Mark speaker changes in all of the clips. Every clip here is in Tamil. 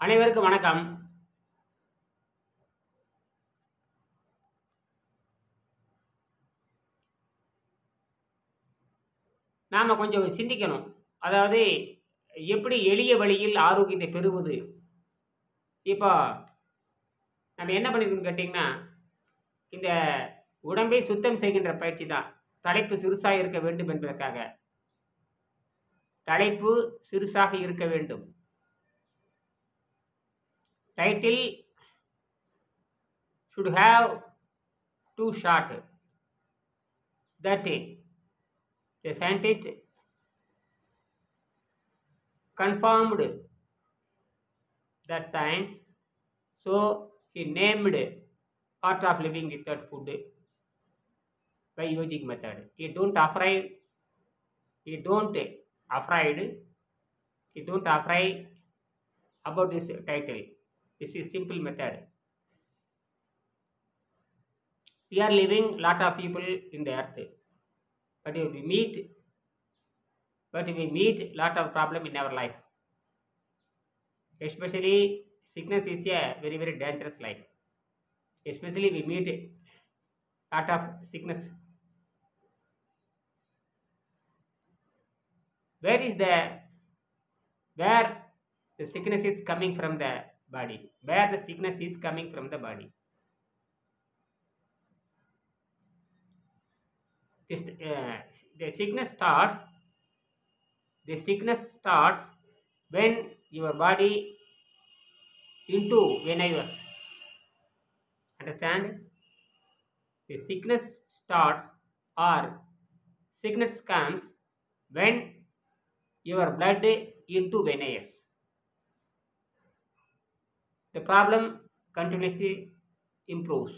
Speaker 1: அனைவருக்கும் வணக்கம். நாம கொஞ்சம் சிந்திக்கணும். அதாவது எப்படி எளிய வழியில் ஆரோக்கியத்தை பெறுவது? இப்போ நம்ம என்ன பண்ணிருக்கோம்னு கேட்டீங்கன்னா, இந்த உடம்பை சுத்தம் செய்கின்ற பயிற்சி தான். தலைப்பு சிறுசாக இருக்க வேண்டும் என்பதற்காக. தலைப்பு சிறுசாக இருக்க வேண்டும். Title should have too short. That the scientist confirmed that science, so he named art of living without food by yogic method. He don't afraid about this title. This is simple method. We are living lot of people in the earth, but we meet lot of problem in our life. Especially sickness is a very very dangerous life. Especially we meet lot of sickness. Where the sickness is coming from the body? Where the sickness is coming from the body? The sickness starts when your body into venous. Understand? The sickness starts or sickness comes when your blood into venous. The problem continuously improves.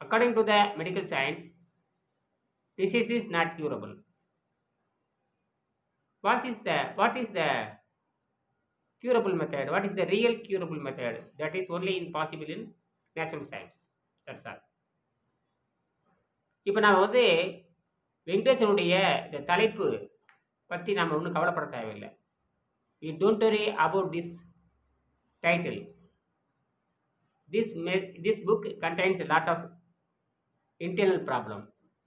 Speaker 1: According to the medical science, disease is not curable. What is the curable method? What is the real curable method? That is only possible in natural science. That's all. இப்போ நான் வெங்கடேசனுடைய இந்த தலைப்பு பற்றி நாம் ஒன்றும் கவலைப்பட தேவையில்லை. We don't worry about this title. This book contains a lot of internal problem.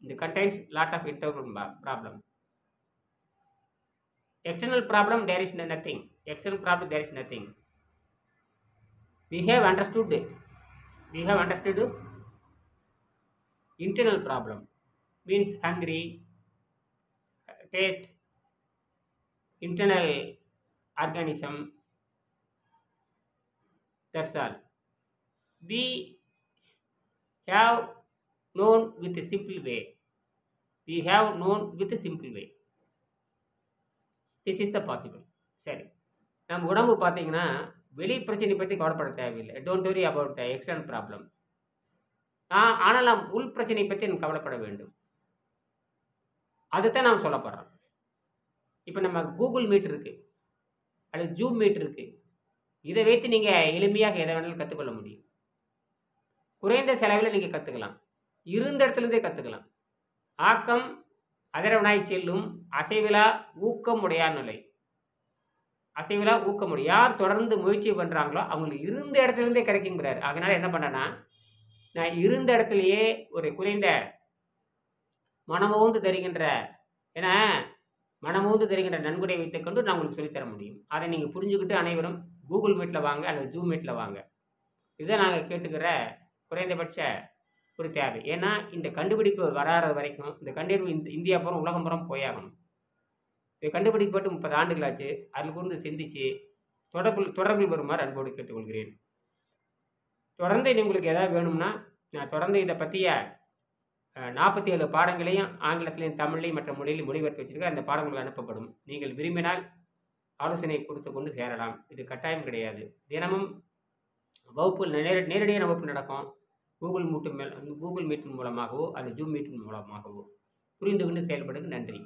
Speaker 1: It contains lot of internal problem. External problem there is nothing. External problem there is nothing. We have understood internal problem means hungry, taste, internal organism. That's all. We have known with a simple way. This is the possible. சரி, நம்ம உடம்பு பார்த்தீங்கன்னா வெளி பிரச்சனை பற்றி கவலைப்பட தேவையில்லை. Don't worry about the external problem. ஆனால் நாம் உள் பிரச்சனை பற்றி நம்ம கவலைப்பட வேண்டும். அதுதான் நாம் சொல்ல போகிறோம். இப்போ நம்ம கூகுள் மீட் இருக்குது, அல்லது ஜூம் மீட் இருக்குது. இதை வைத்து நீங்கள் எளிமையாக எதை வேணாலும் கற்றுக்கொள்ள முடியும். குறைந்த செலவில் நீங்கள் கற்றுக்கலாம். இருந்த இடத்துலேருந்தே கற்றுக்கலாம். ஆக்கம் அதிரவனாய் செல்லும் அசைவிலா ஊக்கம் உடையார் நிலை. அசைவிலா ஊக்கமுடைய யார் தொடர்ந்து முயற்சி பண்ணுறாங்களோ அவங்களுக்கு இருந்த இடத்துலேருந்தே கிடைக்குங்கிறாரு. அதனால் என்ன பண்ணேன்னா, நான் இருந்த இடத்துலையே ஒரு குறைந்த மனமோந்து தருகின்ற நன்கொடை வைத்துக் கொண்டு நான் உங்களுக்கு சொல்லித்தர முடியும். அதை நீங்கள் புரிஞ்சுக்கிட்டு அனைவரும் கூகுள் மீட்டில் வாங்க அல்லது ஜூம் மீட்டில் வாங்க. இதை நாங்கள் கேட்டுக்கிற குறைந்தபட்ச ஒரு தேவை. ஏன்னா இந்த கண்டுபிடிப்பு வராத வரைக்கும் இந்த கண்டுபிடிப்பு இந்தியா பூரா உலகம் பூரா போயாகணும். இது கண்டுபிடிக்கப்பட்டு 30 ஆண்டுகள் ஆச்சு. அதில் கூர்ந்து சிந்திச்சு தொடர்பில் வருமாறு அன்போடு கேட்டுக்கொள்கிறேன். தொடர்ந்து உங்களுக்கு ஏதாவது வேணும்னா நான் தொடர்ந்து இதை பற்றிய 47 பாடங்களையும் ஆங்கிலத்திலையும் தமிழ்லையும் மற்ற மொழியிலும் மொழிபெயர்த்து வச்சுருக்கேன். அந்த பாடங்களுக்கு அனுப்பப்படும். நீங்கள் விரும்பினால் ஆலோசனை கொடுத்து கொண்டு சேரலாம். இது கட்டாயம் கிடையாது. தினமும் வகுப்புகள் நேரடியான வகுப்பு நடக்கும். கூகுள் மீட்டின் மூலமாகவோ அல்லது ஜூம் மீட்டின் மூலமாகவோ புரிந்து கொண்டு செயல்படுங்க. நன்றி.